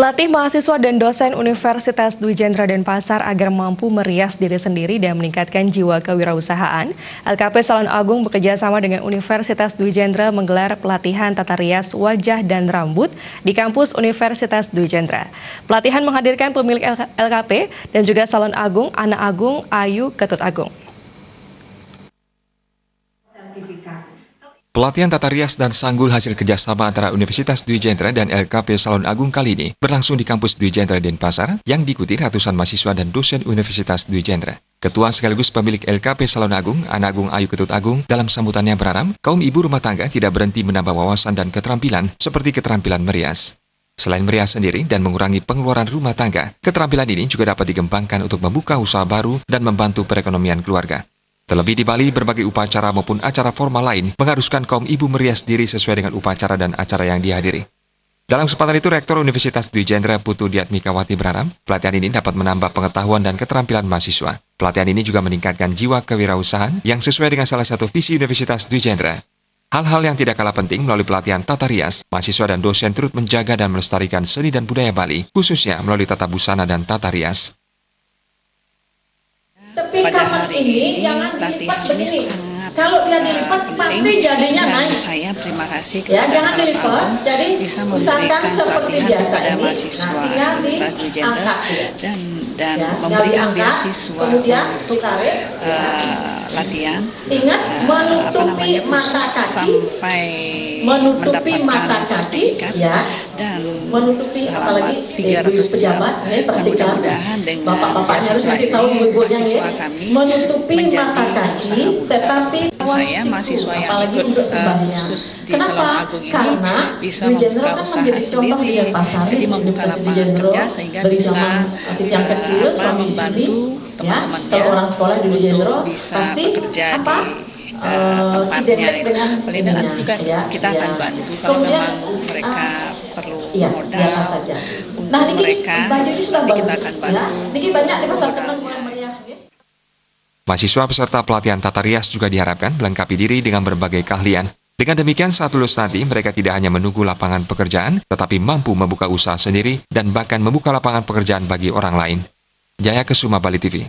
Melatih mahasiswa dan dosen Universitas Dwi Jendra Denpasar agar mampu merias diri sendiri dan meningkatkan jiwa kewirausahaan, LKP Salon Agung bekerja sama dengan Universitas Dwi Jendra menggelar pelatihan tata rias wajah dan rambut di kampus Universitas Dwi Jendra. Pelatihan menghadirkan pemilik LKP dan juga Salon Agung, Ana Agung, Ayu Ketut Agung. Pelatihan tata rias dan sanggul hasil kerjasama antara Universitas Dwi Jendra dan LKP Salon Agung kali ini berlangsung di kampus Dwi Jendra Denpasar yang diikuti ratusan mahasiswa dan dosen Universitas Dwi Jendra. Ketua sekaligus pemilik LKP Salon Agung, Ana Agung Ayu Ketut Agung, dalam sambutannya berharap kaum ibu rumah tangga tidak berhenti menambah wawasan dan keterampilan seperti keterampilan merias. Selain merias sendiri dan mengurangi pengeluaran rumah tangga, keterampilan ini juga dapat dikembangkan untuk membuka usaha baru dan membantu perekonomian keluarga. Terlebih di Bali, berbagai upacara maupun acara formal lain mengharuskan kaum ibu merias diri sesuai dengan upacara dan acara yang dihadiri. Dalam kesempatan itu, Rektor Universitas Dwi Jendra Putu Diatmikawati berharap pelatihan ini dapat menambah pengetahuan dan keterampilan mahasiswa. Pelatihan ini juga meningkatkan jiwa kewirausahaan yang sesuai dengan salah satu visi Universitas Dwi Jendra. Hal-hal yang tidak kalah penting melalui pelatihan tata rias, mahasiswa dan dosen turut menjaga dan melestarikan seni dan budaya Bali, khususnya melalui tata busana dan tata rias. Tapi kapan ini jangan dilipat begini. Kalau dia dilipat pasti jadinya naik. Saya terima kasih ya, jangan dilipat. Jadi bisa usahakan seperti biasa kepada ini. mahasiswa Tinggal diangkat dan ya, memberikan beasiswa kemudian untuk latihan. Ingat menutupi mata kaki, menutupi mata kaki, ya, dan menutupi apalagi 300 pejabat, perhatikan bapak-bapaknya harus kasih tahu ibu-ibunya ya, menutupi mata kaki, tetapi saya mahasiswa yang ikut khusus di Salon Agung ini bisa membuka usaha sendiri, jadi membuka lapangan kerja sehingga bisa membantu teman-temannya kalau orang sekolah di Jendro pasti bekerja di tempatnya. Paling nanti juga kita akan bantu kalau memang mereka perlu modal saja. untuk mereka, kita akan bantu. Niki banyak di pasar tenang meriah. Mahasiswa peserta pelatihan tata rias juga diharapkan melengkapi diri dengan berbagai keahlian. Dengan demikian, saat lulus nanti, mereka tidak hanya menunggu lapangan pekerjaan, tetapi mampu membuka usaha sendiri dan bahkan membuka lapangan pekerjaan bagi orang lain. Jaya Kesuma, Bali TV.